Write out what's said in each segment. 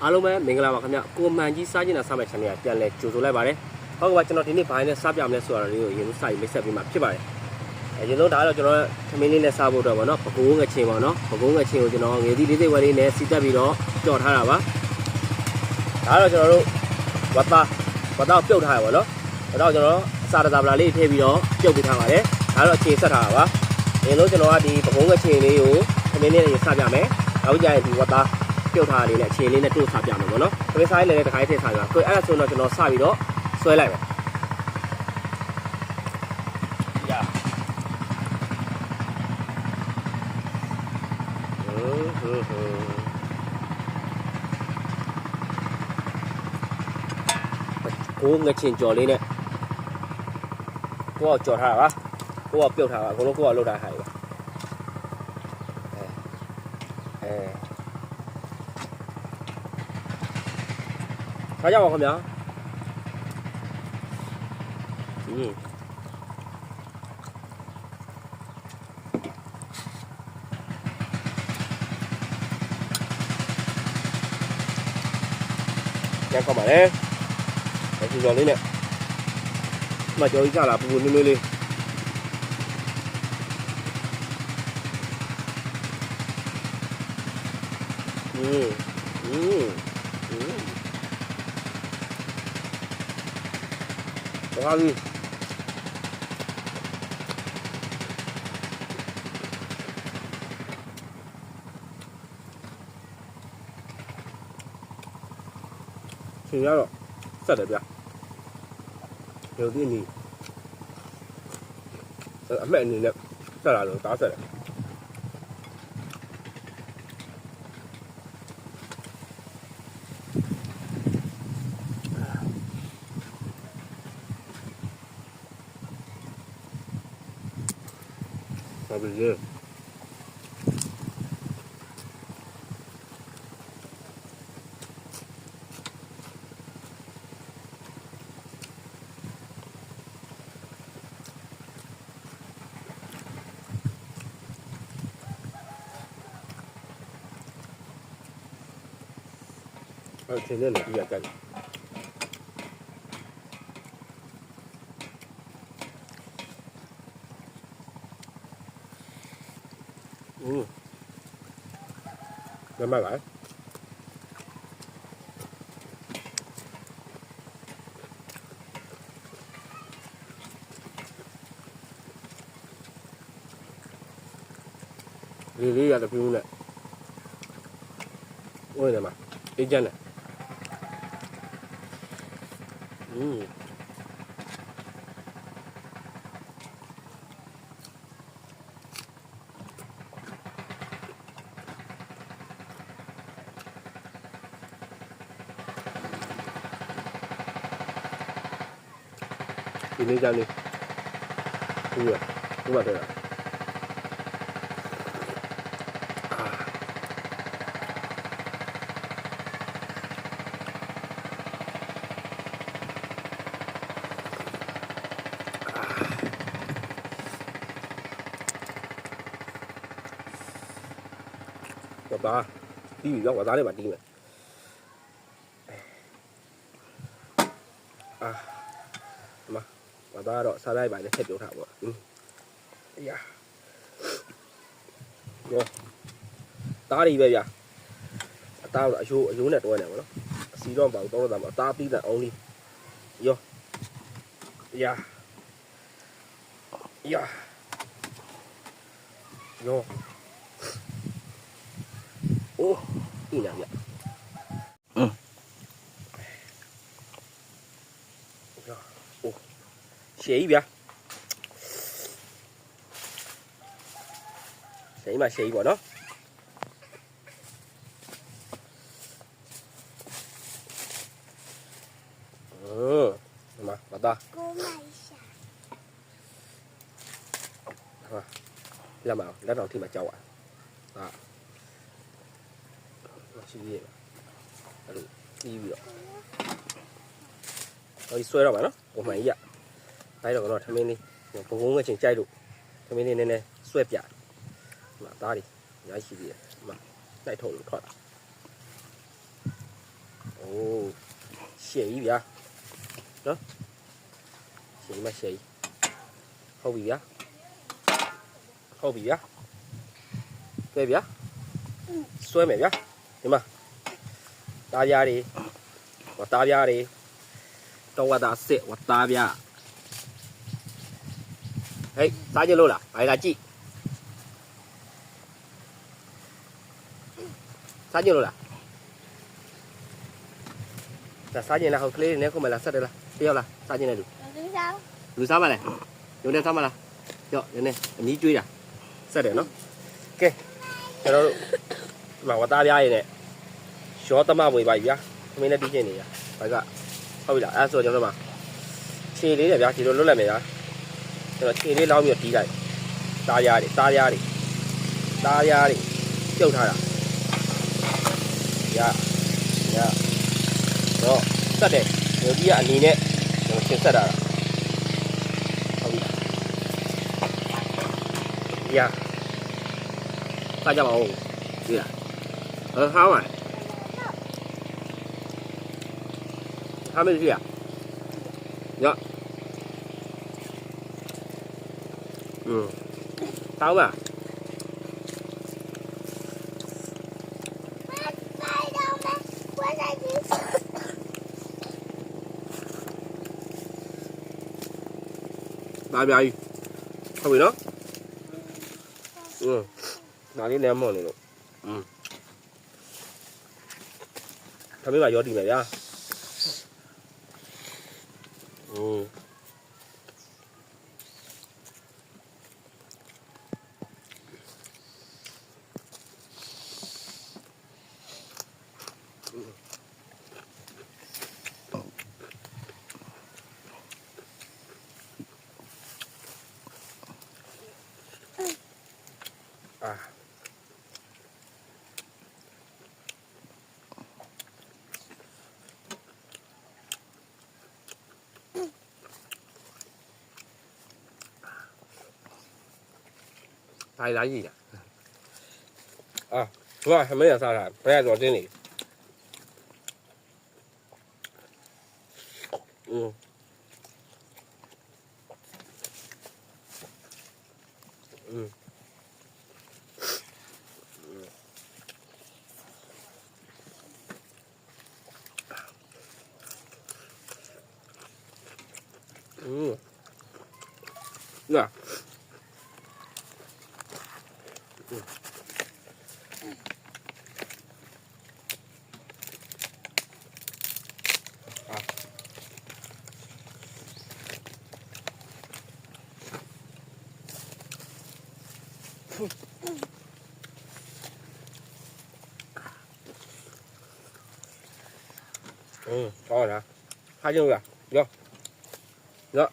အားလုံးပဲမင်္ဂလာပါခင်ဗျကိုမှန်ကြီးစားကျင်တာစားမဲ့ channel ကပြန်လဲကြိုဆိုလိုက်ပါတယ်ဟုတ်ကဲ့ပါကျွန်တော်ဒီနေ့ဘာနဲ့စားပြမလဲဆိုတာလေးကိုအရင်ဆုံးစပြီးမိတ်ဆက်ပေးမှာဖြစ်ပါတယ်အရင်ဆုံးဒါကတော့ကျွန်တော်သမင်းလေးနဲ့စားဖို့တော့ဗောနော်ပကိုးငချင်ပါနော်ပကိုးငချင်ကိုကျွန်တော်ငွေသီးလေးသိဝဲလေးနဲ့စီတက်ပြီးတော့ကြော်ထားတာပါဒါကတော့ကျွန်တော်တို့ဝတ်သားပြုတ်ထားရပါတော့ဒါတော့ကျွန်တော်အစာတစားပလာလေးထည့်ပြီးတော့ပြုတ်ပေးထားပါတယ်ဒါတော့အခြေဆက်ထားတာပါအရင်ဆုံးကျွန်တော်ကဒီပကိုးငချင်လေးကိုသမင်းလေးနဲ့စားပြမယ်နောက်ကြရင်ဒီဝတ်သားပြုတ်ထားလေးနဲ့အခြေလေးနဲ့တို့စားပြမယ်ဗောနော်သမင်းစားလေးလည်းတစ်ခါထည့်စားပြပါဆိုအဲ့ဒါဆိုတော့ကျွန်တော်စပြီးတော့ဆွဲလိုက်မယ်ကိုငချင်ကြော်လေးနဲ့ကိုကကြော်ထားတာပါကိုကပြုတ်ထားတာအကုန်လုံးကိုကလှုပ်ထားတာပါစားကြပါခင်ဗျာညကောင်းပါလေဒီကြော်လေးနဲ့မကြော်ကြီးကြလာပူပူနွေးနွေးလေးဘာကြီးရှင်ရတော့ဆက်တယ်ဗျာရုပ်တည်နေအမှတ်အနေနဲ့ဆက်လာလို့တားဆက်တယ်ဘာဖြစ်လဲ前面的比较干。慢慢来。လေးရတဲ့ပြုံးနဲ့ဝင်တယ်မှာအေးကျန်းတယ်ဒီလေးကျန်းလေးဘူးရဘူးပါတယ်ပါတီးရောက်ဝသားလေးပါတီးမယ်ဒီမှာဝသားတော့စားလိုက်ပါနဲ့ထည့်ပြောထားပေါ့အေးရရောတားရီပဲဗျာအသားတော့အယိုးနဲ့တွဲနေပါတော့အစီတော့ပါတော့တော့မှာအသားပြီးတဲ့အောင်လေးရောရရောโอ้นี่นะဗျโอ้ရှည်ကြီးဗျာရှည်မှရှည်ကြီးပေါ့နော်ဒီမှာမသားကိုမိုက်ရှာဟာလက်မအောင်လက်တော်ထိမှကြောက်อ่ะဟာရှိသေးတယ်အဲ့လိုပြီးပြီးတော့ဟိုဆွဲတော့ပါနော်ပုံမှန်ကြီးอ่ะတိုင်းတော့ထမင်းလေးဘုံဘုံငွေချင်းကြိုက်လို့ထမင်းလေးနည်းနည်းဆွဲပြတယ်ဒီမှာသားတွေအများကြီးရှိသေးတယ်ဒီမှာလိုက်ထုတ်လို့ထွက်တာ Ồ, xỉ vậy? Đó. Xỉ mà xỉ. Không bị á. Không bị á. Cái gì á? Xuôi mẹ á. Nhưng mà. Ta ra đi. Và ta ra đi. Đâu qua ta sẽ và ta ra. Hey, ta như luôn là. Hãy là chị. Sát như luôn là. Là sát như là không clear nếu không phải là sát đây là. Tiêu là sát như này được. Đủ sao mà này. Dùng đây sao mà là. Rồi, đến đây, em ní truy à. Sát để nó. Ok. Cho nó mà qua ta ra này nè. Số tâm mà 17 ဗျာ Mình đã đi trên này à. Phải cả. Không bị là ăn rồi cho nó mà. Chi lý nàyဗျာ chỉ luôn lại mày á. Cho nó chi lý lao miệt tí này. Ta ra đi, ta ra đi. Ta ra đi. Tiêu thà à. Dạ. Dạ. Đó, sắt đây. Nếu đi ăn đi nè. Nó sẽ sắt à. Không bị. Dạ. Ta cho bảo. Đi à. Hao à. Hao mấy gì à? Dạ. Tao à? Ba bia không bị đó. Ba cái nem mòn này rồi. Không biết bà vô tìm này ra. À. Đây là gì nhỉ? À, đúng rồi, mấy giờ sao làm? Bây giờ trên này. Nè. Coi nè. Hai chân kìa. Vô. Đó.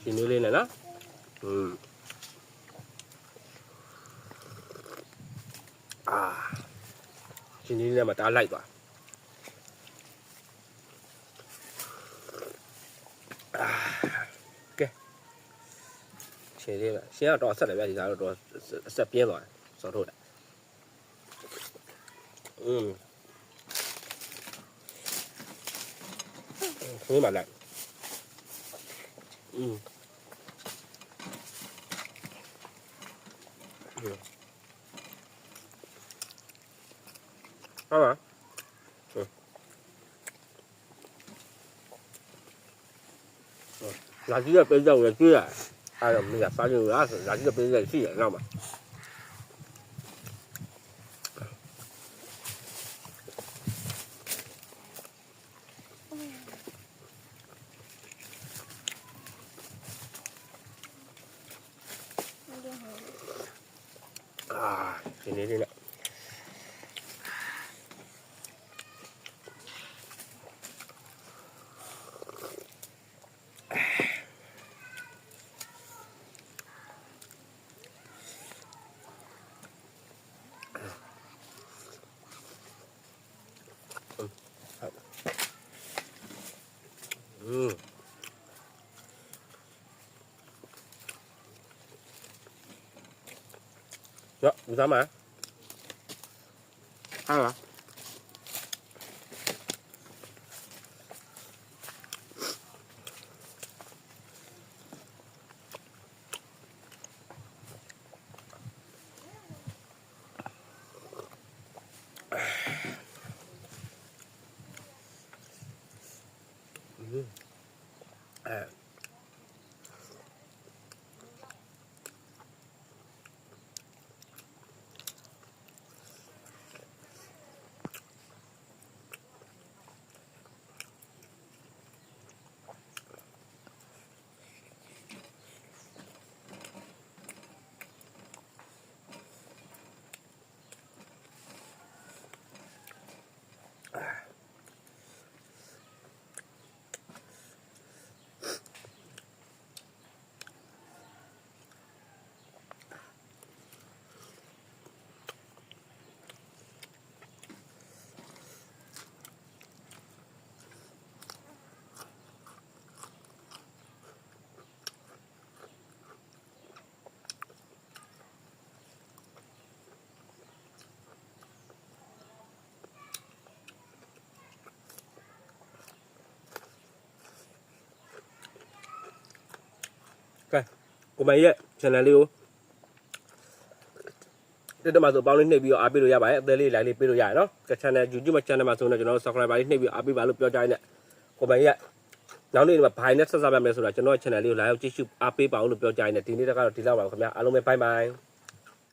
Thì lên này đó. À. Thì lên mà ta lại vào. Ok. Thì lên là先要找色来呗，然后找色边了，烧透的。không mà lại. Sao hả? Là chỉ là bên dầu là kia. Ai là mình là sao như là chỉ là bên dầu xí ở đâu mà. À, thì này đi nè. Đó, uống sao mà. Sao hả? À. Ok, của mày ấy, channel lưu. Thế đó mà tụi bao lên này video áp video ya bài, daily lại video ya đó. Cái channel YouTube channel mà tụi nó cho nó subscribe bài này video áp video lúc cho trái này. Của mày ấy. Nào này mà bài net subscribe mày rồi cho nó channel lưu lại chỉ chụp áp video lúc cho trái này. Tí nữa tao đi lao vào không ya. Alo mày bye bye.